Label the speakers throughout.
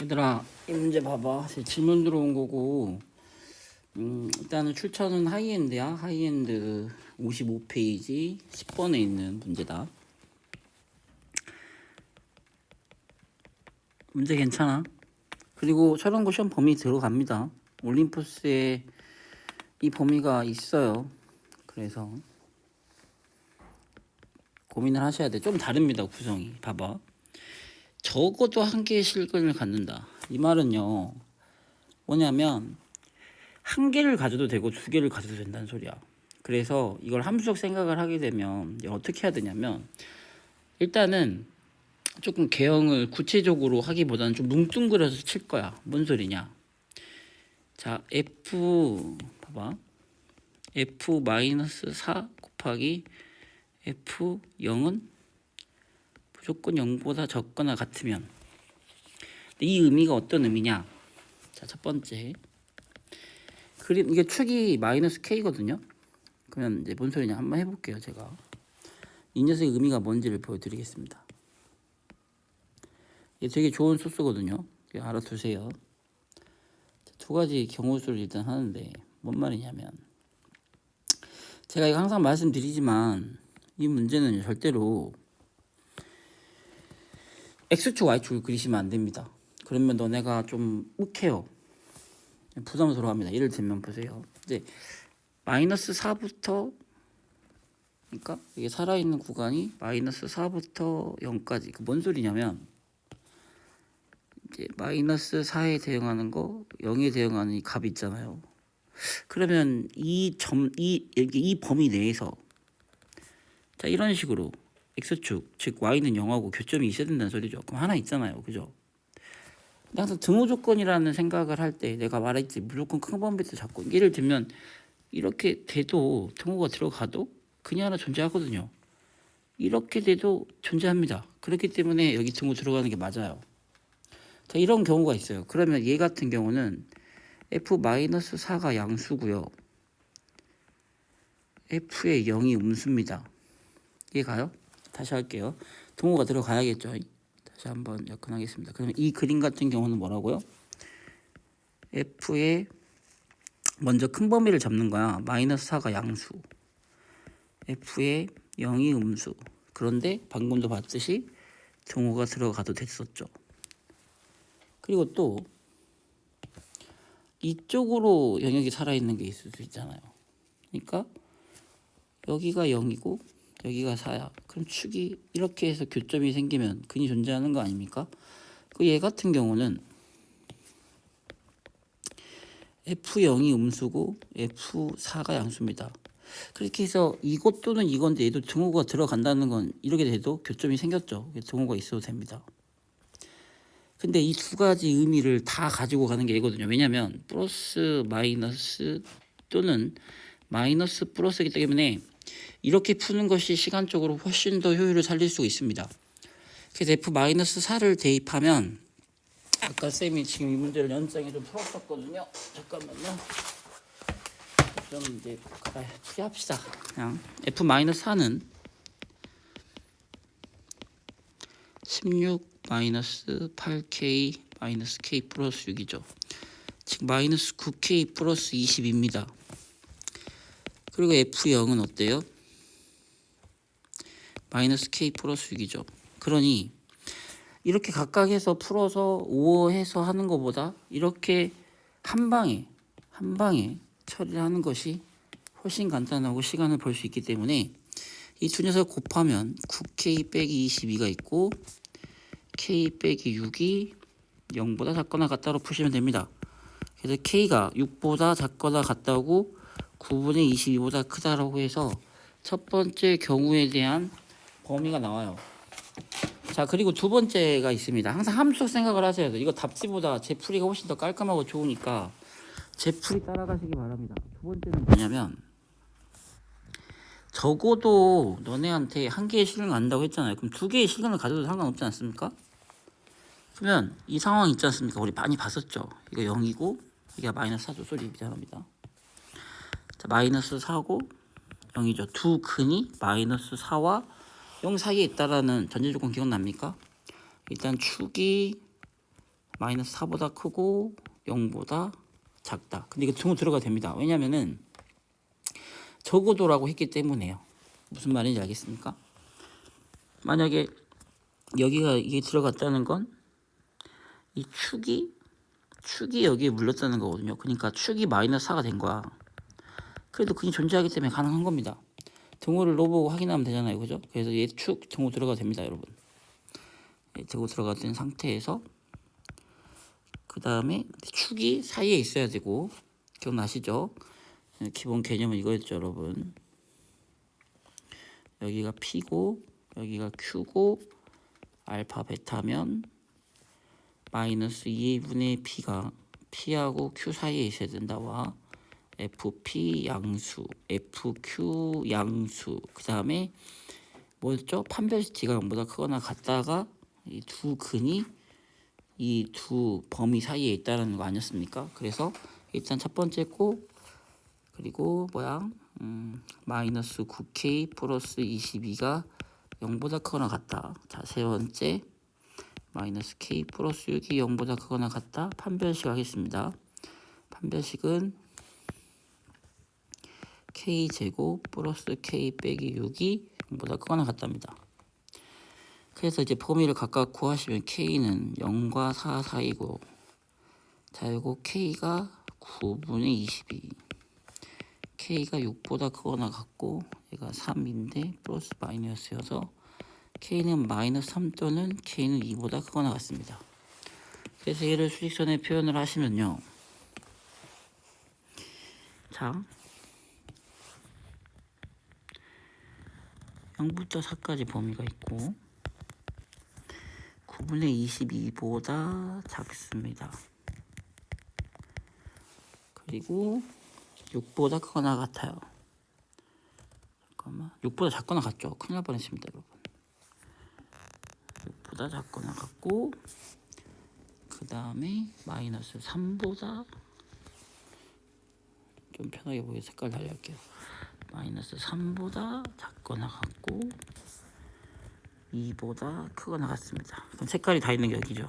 Speaker 1: 얘들아, 이 문제 봐봐. 제 질문 들어온 거고, 일단은 출처는 하이엔드야. 하이엔드 55페이지 10번에 있는 문제다. 문제 괜찮아. 그리고 저런 거 시험 범위 들어갑니다. 올림포스에 이 범위가 있어요. 그래서 고민을 하셔야 돼. 좀 다릅니다, 구성이. 봐봐. 적어도 한 개의 실근을 갖는다. 이 말은요, 뭐냐면 한 개를 가져도 되고 두 개를 가져도 된다는 소리야. 그래서 이걸 함수적 생각을 하게 되면 어떻게 해야 되냐면, 일단은 조금 개형을 구체적으로 하기보다는 좀 뭉뚱그려서 칠 거야. 뭔 소리냐? 자, 봐봐. F-4 곱하기 F0은 무조건 0보다 적거나 같으면, 이 의미가 어떤 의미냐? 자, 첫 번째 그림, 이게 축이 마이너스 K거든요. 그러면 이제 뭔 소리냐 한번 해볼게요. 제가 이 녀석의 의미가 뭔지를 보여드리겠습니다. 이게 되게 좋은 소스거든요. 알아두세요. 두 가지 경우수를 일단 하는데 뭔 말이냐면, 제가 이거 항상 말씀드리지만 이 문제는 절대로 X축 Y축을 그리시면 안 됩니다. 그러면 너네가 좀 욱해요. 부담스러워 합니다. 예를 들면 보세요. 이제 마이너스 4부터, 그러니까 이게 살아있는 구간이 마이너스 4부터 0까지. 그 뭔 소리냐면, 이제 마이너스 4에 대응하는 거, 0에 대응하는 이 값이 있잖아요. 그러면 이 범위 내에서, 자, 이런 식으로 x축, 즉 y는 0하고 교점이 있어야 된다는 소리죠. 그럼 하나 있잖아요. 그죠? 근데 항상 등호 조건이라는 생각을 할 때 내가 말했지, 무조건 큰 범위에서 잡고, 예를 들면 이렇게 돼도 등호가 들어가도 그냥 하나 존재하거든요. 이렇게 돼도 존재합니다. 그렇기 때문에 여기 등호 들어가는 게 맞아요. 자, 이런 경우가 있어요. 그러면 얘 같은 경우는 F-4가 양수고요. F의 0이 음수입니다. 이해가요? 다시 할게요. 동호가 들어가야겠죠. 다시 한번 접근하겠습니다. 그러면 이 그림 같은 경우는 뭐라고요? F의 먼저 큰 범위를 잡는 거야. 마이너스 4가 양수, F의 0이 음수. 그런데 방금도 봤듯이 등호가 들어가도 됐었죠. 그리고 또 이쪽으로 영역이 살아있는 게 있을 수 있잖아요. 그러니까 여기가 0이고 여기가 4야. 그럼 축이 이렇게 해서 교점이 생기면 근이 존재하는 거 아닙니까? 그 얘 같은 경우는 F0이 음수고 F4가 양수입니다. 그렇게 해서 이것 또는 이건데 얘도 등호가 들어간다는 건 이렇게 돼도 교점이 생겼죠. 등호가 있어도 됩니다. 근데 이 두 가지 의미를 다 가지고 가는 게 이거든요. 왜냐면 플러스 마이너스 또는 마이너스 플러스이기 때문에 이렇게 푸는 것이 시간적으로 훨씬 더 효율을 살릴 수 있습니다. 그래서 F-4를 대입하면, 아까 쌤이 지금 이 문제를 연장에 좀 풀었었거든요. 잠깐만요. 좀 이제 풀이합시다. 그냥 F-4는 16-8K-K 플러스 6이죠. 즉 마이너스 9K 플러스 20입니다. 그리고 F0은 어때요? 마이너스 K 플러스 6이죠. 그러니 이렇게 각각 해서 풀어서 5해서 하는 것보다 이렇게 한 방에 처리를 하는 것이 훨씬 간단하고 시간을 벌 수 있기 때문에 이 두 녀석 곱하면 9K 빼기 22가 있고 K 빼기 6이 0보다 작거나 같다로 푸시면 됩니다. 그래서 K가 6보다 작거나 같다고 9분의 22보다 크다라고 해서 첫 번째 경우에 대한 범위가 나와요. 자, 그리고 두 번째가 있습니다. 항상 함수적 생각을 하셔야 돼요. 이거 답지보다 제 풀이가 훨씬 더 깔끔하고 좋으니까 제 풀이 따라가시기 바랍니다. 두 번째는 뭐냐면, 적어도 너네한테 한 개의 실근을 갖는다고 했잖아요. 그럼 두 개의 실근을 가져도 상관없지 않습니까? 그러면 이 상황 있지 않습니까? 우리 많이 봤었죠. 이거 0이고 이게 마이너스 4죠. 소리 미안합니다. 자, 마이너스 4고 0이죠. 두 근이 마이너스 4와 0 사이에 있다라는 전제 조건 기억납니까? 일단 축이 마이너스 4보다 크고 0보다 작다. 근데 이거 등호 들어가야 됩니다. 왜냐면은 적어도라고 했기 때문에요. 무슨 말인지 알겠습니까? 만약에 여기가 이게 들어갔다는 건 이 축이 여기에 물렸다는 거거든요. 그러니까 축이 마이너스 4가 된 거야. 그래도 그게 존재하기 때문에 가능한 겁니다. 등호를 넣어보고 확인하면 되잖아요. 그죠? 그래서 얘 축 등호 들어가도 됩니다. 여러분. 등호 들어가된 상태에서 그 다음에 축이 사이에 있어야 되고, 기억나시죠? 기본 개념은 이거였죠, 여러분. 여기가 P고 여기가 Q고 알파 베타면 마이너스 2분의 P가 P하고 Q 사이에 있어야 된다와 FP 양수, FQ 양수, 그 다음에 뭐였죠? 판별시티가 0보다 크거나 같다가 이 두 근이 이 두 범위 사이에 있다는 거 아니었습니까? 그래서 일단 첫 번째 거 그리고 마이너스 9K 플러스 22가 0보다 크거나 같다. 자, 세 번째 마이너스 K 플러스 6이 0보다 크거나 같다. 판별식 하겠습니다. 판별식은 K제곱 플러스 K 빼기 6이 0보다 크거나 같답니다. 그래서 이제 범위를 각각 구하시면 K는 0과 4 사이고, 자, 이거 K가 9분의 22, K가 6보다 크거나 같고 얘가 3인데 플러스 마이너스여서 K는 마이너스 3 또는 K는 2보다 크거나 같습니다. 그래서 얘를 수직선에 표현을 하시면요, 자, 0부터 4까지 범위가 있고 9분의 22보다 작습니다. 그리고 6보다 크거나 같아요. 잠깐만, 6보다 작거나 같죠? 큰일 날 뻔했습니다, 여러분. 6보다 작거나 같고, 그 다음에 마이너스 3보다, 좀 편하게 보게 색깔 달리할게요. 마이너스 3보다 작거나 같고 2보다 크거나 같습니다. 그럼 색깔이 다 있는 게 여기죠.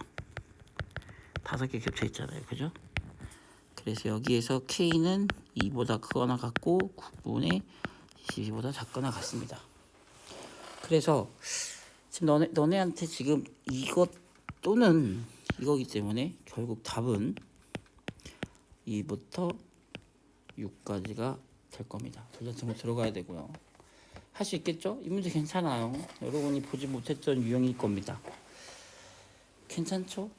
Speaker 1: 5개 겹쳐 있잖아요, 그죠? 그래서 여기에서 K는 2보다 크거나 같고 9분의 22보다 작거나 같습니다. 그래서 지금 너네한테 지금 이것 또는 이거기 때문에 결국 답은 2부터 6까지가 될 겁니다. 둘 다 들어가야 되고요. 할 수 있겠죠? 이 문제 괜찮아요. 여러분이 보지 못했던 유형일 겁니다. 괜찮죠?